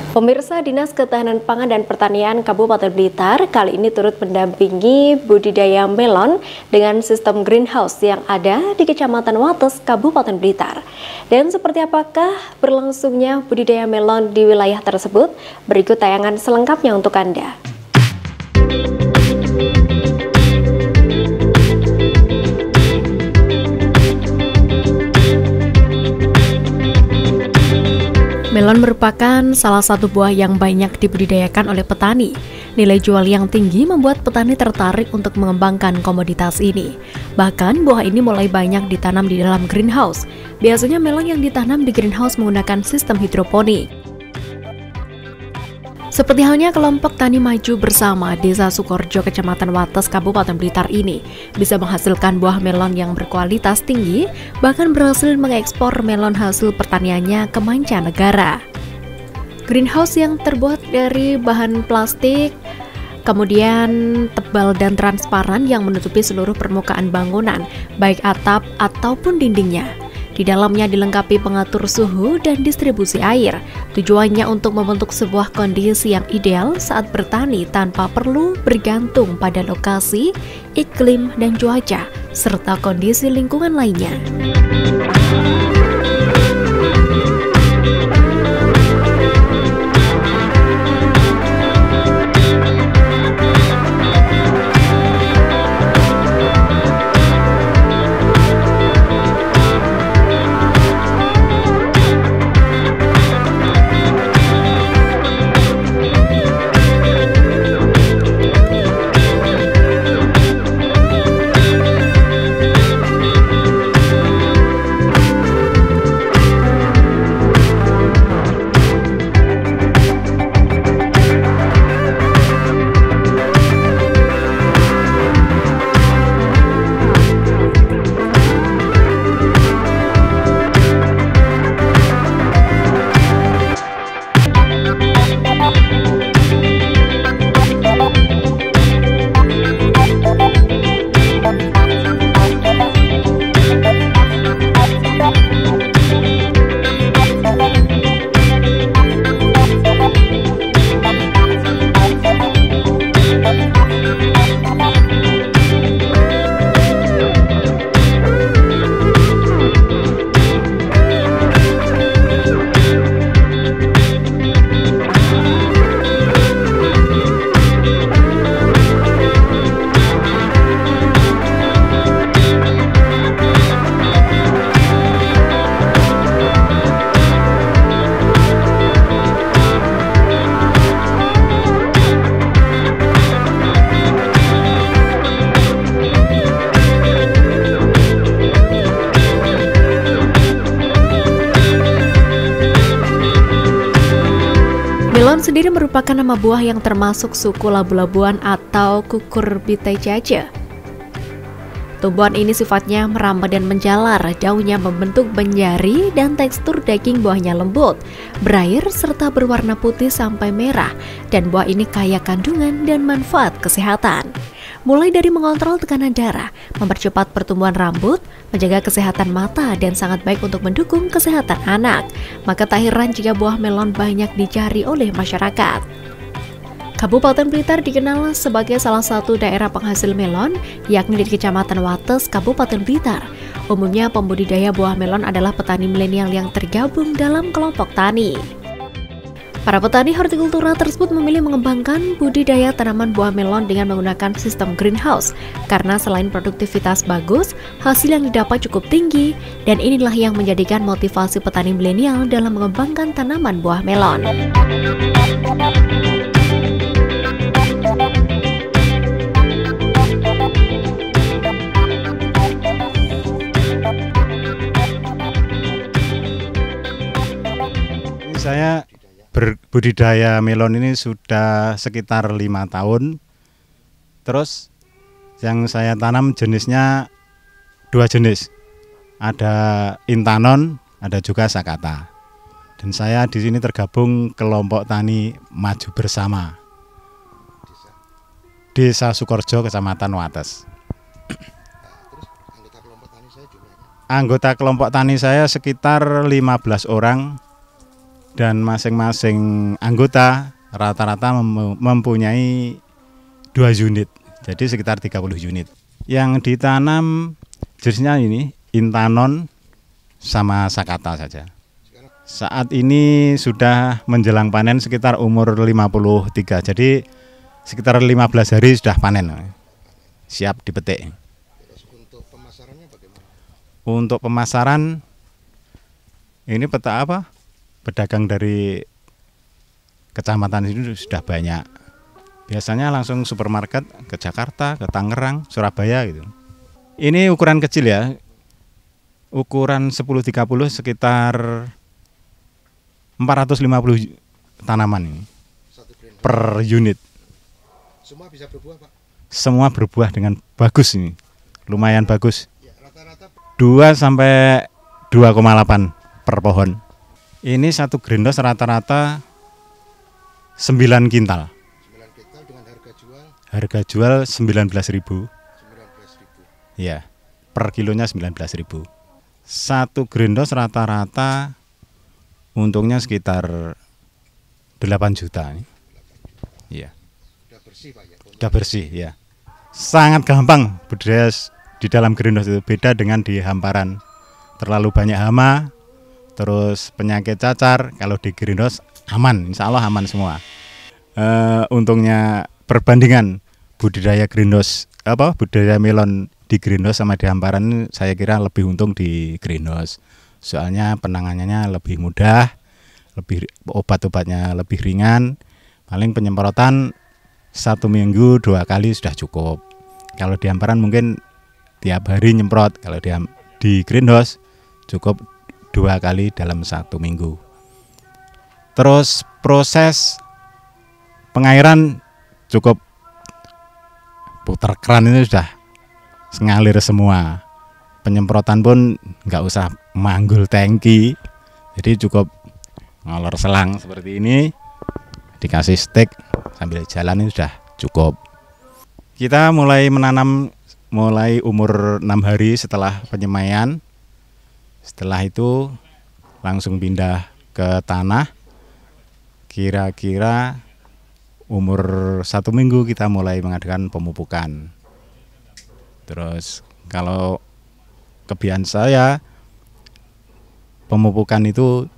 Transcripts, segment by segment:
Pemirsa, Dinas Ketahanan Pangan dan Pertanian Kabupaten Blitar kali ini turut mendampingi budidaya melon dengan sistem greenhouse yang ada di Kecamatan Wates, Kabupaten Blitar. Dan seperti apakah berlangsungnya budidaya melon di wilayah tersebut? Berikut tayangan selengkapnya untuk Anda. Melon merupakan salah satu buah yang banyak dibudidayakan oleh petani. Nilai jual yang tinggi membuat petani tertarik untuk mengembangkan komoditas ini. Bahkan buah ini mulai banyak ditanam di dalam greenhouse. Biasanya melon yang ditanam di greenhouse menggunakan sistem hidroponik. Seperti halnya kelompok Tani Maju Bersama Desa Sukorjo, Kecamatan Wates, Kabupaten Blitar ini bisa menghasilkan buah melon yang berkualitas tinggi, bahkan berhasil mengekspor melon hasil pertaniannya ke mancanegara. Greenhouse yang terbuat dari bahan plastik, kemudian tebal dan transparan yang menutupi seluruh permukaan bangunan, baik atap ataupun dindingnya. Di dalamnya dilengkapi pengatur suhu dan distribusi air. Tujuannya untuk membentuk sebuah kondisi yang ideal saat bertani tanpa perlu bergantung pada lokasi, iklim, dan cuaca, serta kondisi lingkungan lainnya. Melon sendiri merupakan nama buah yang termasuk suku labu-labuan atau Cucurbitaceae. Tumbuhan ini sifatnya merambat dan menjalar, daunnya membentuk benjari dan tekstur daging buahnya lembut, berair serta berwarna putih sampai merah, dan buah ini kaya kandungan dan manfaat kesehatan. Mulai dari mengontrol tekanan darah, mempercepat pertumbuhan rambut, menjaga kesehatan mata, dan sangat baik untuk mendukung kesehatan anak. Maka tak heran jika buah melon banyak dicari oleh masyarakat. Kabupaten Blitar dikenal sebagai salah satu daerah penghasil melon, yakni di Kecamatan Wates, Kabupaten Blitar. Umumnya pembudidaya buah melon adalah petani milenial yang tergabung dalam kelompok tani. Para petani hortikultura tersebut memilih mengembangkan budidaya tanaman buah melon dengan menggunakan sistem greenhouse karena selain produktivitas bagus, hasil yang didapat cukup tinggi, dan inilah yang menjadikan motivasi petani milenial dalam mengembangkan tanaman buah melon. Saya berbudidaya melon ini sudah sekitar 5 tahun. Terus yang saya tanam jenisnya 2 jenis. Ada Intanon, ada juga Sakata. Dan saya di sini tergabung kelompok Tani Maju Bersama. Desa Sukorjo, Kecamatan Wates. Anggota kelompok tani saya sekitar 15 orang. Dan masing-masing anggota rata-rata mempunyai 2 unit, jadi sekitar 30 unit. Yang ditanam jenisnya ini Intanon sama Sakata saja. Saat ini sudah menjelang panen sekitar umur 53, jadi sekitar 15 hari sudah panen, siap dipetik. Untuk pemasarannya bagaimana? Untuk pemasaran, ini peta apa? Pedagang dari kecamatan ini sudah banyak. Biasanya langsung supermarket ke Jakarta, ke Tangerang, Surabaya gitu. Ini ukuran kecil ya. Ukuran 10-30 sekitar 450 tanaman ini per unit. Semua bisa berbuah, Pak? Semua berbuah dengan bagus ini. Lumayan bagus. Ya, rata-rata 2 sampai 2,8 per pohon. Ini satu greenhouse rata-rata 9 kintal. 9 kintal dengan harga jual Harga jual 19.000. 19.000. Ya, per kilonya 19.000. Satu greenhouse rata-rata untungnya sekitar 8 juta. Iya. Sudah bersih, Pak ya? Sudah bersih, ya. Sangat gampang budidaya di dalam greenhouse itu, beda dengan di hamparan. Terlalu banyak hama, terus penyakit cacar. Kalau di greenhouse aman, insya Allah aman semua. Untungnya perbandingan budidaya greenhouse budidaya melon di greenhouse sama di hamparan, saya kira lebih untung di greenhouse. Soalnya penanganannya lebih mudah, obat-obatnya lebih ringan. Paling penyemprotan 1 minggu 2 kali sudah cukup. Kalau di hamparan mungkin tiap hari nyemprot. Kalau di greenhouse cukup 2 kali dalam 1 minggu. Terus proses pengairan cukup putar keran ini sudah ngalir semua. Penyemprotan pun nggak usah manggul tangki, jadi cukup ngolor selang seperti ini, dikasih stick sambil jalan ini sudah cukup. Kita mulai menanam mulai umur 6 hari setelah penyemaian. Setelah itu langsung pindah ke tanah. Kira-kira umur 1 minggu kita mulai mengadakan pemupukan. Terus kalau kebiasaan saya, pemupukan itu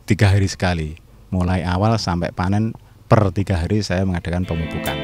3 hari sekali. Mulai awal sampai panen per 3 hari saya mengadakan pemupukan.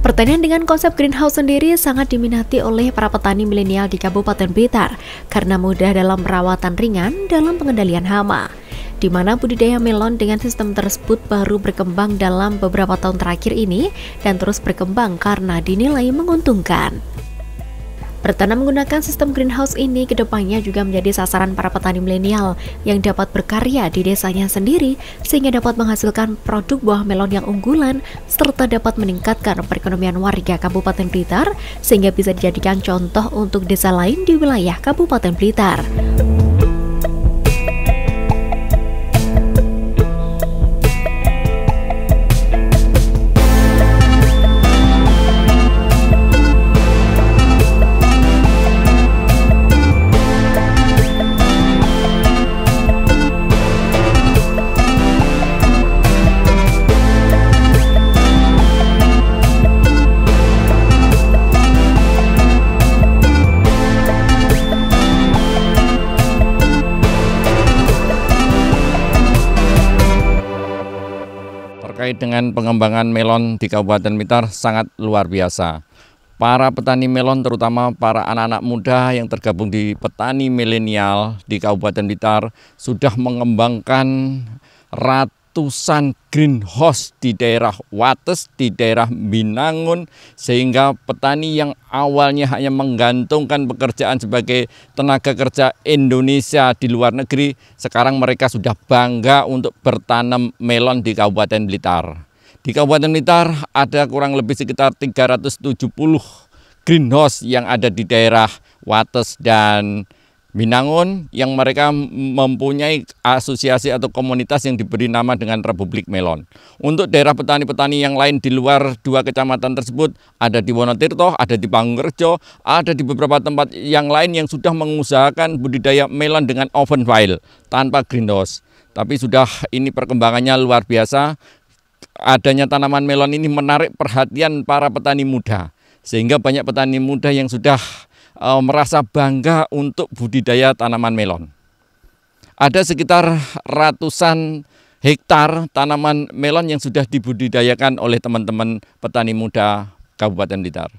Pertanian dengan konsep greenhouse sendiri sangat diminati oleh para petani milenial di Kabupaten Blitar karena mudah dalam perawatan ringan dalam pengendalian hama, di mana budidaya melon dengan sistem tersebut baru berkembang dalam beberapa tahun terakhir ini dan terus berkembang karena dinilai menguntungkan. Bertanam menggunakan sistem greenhouse ini kedepannya juga menjadi sasaran para petani milenial yang dapat berkarya di desanya sendiri sehingga dapat menghasilkan produk buah melon yang unggulan serta dapat meningkatkan perekonomian warga Kabupaten Blitar sehingga bisa dijadikan contoh untuk desa lain di wilayah Kabupaten Blitar. Terkait dengan pengembangan melon di Kabupaten Blitar sangat luar biasa. para petani melon, terutama para anak-anak muda yang tergabung di petani milenial di Kabupaten Blitar, sudah mengembangkan ratusan greenhouse di daerah Wates, di daerah Binangun, sehingga petani yang awalnya hanya menggantungkan pekerjaan sebagai tenaga kerja Indonesia di luar negeri, sekarang mereka sudah bangga untuk bertanam melon di Kabupaten Blitar. Di Kabupaten Blitar ada kurang lebih sekitar 370 greenhouse yang ada di daerah Wates dan Binangun, yang mereka mempunyai asosiasi atau komunitas yang diberi nama dengan Republik Melon. Untuk daerah petani-petani yang lain di luar 2 kecamatan tersebut, ada di Wonotirto, ada di Pangurjo, ada di beberapa tempat yang lain yang sudah mengusahakan budidaya melon dengan open file tanpa greenhouse. Tapi sudah ini perkembangannya luar biasa. Adanya tanaman melon ini menarik perhatian para petani muda, sehingga banyak petani muda yang sudah merasa bangga untuk budidaya tanaman melon. Ada sekitar ratusan hektar tanaman melon yang sudah dibudidayakan oleh teman-teman petani muda Kabupaten Blitar.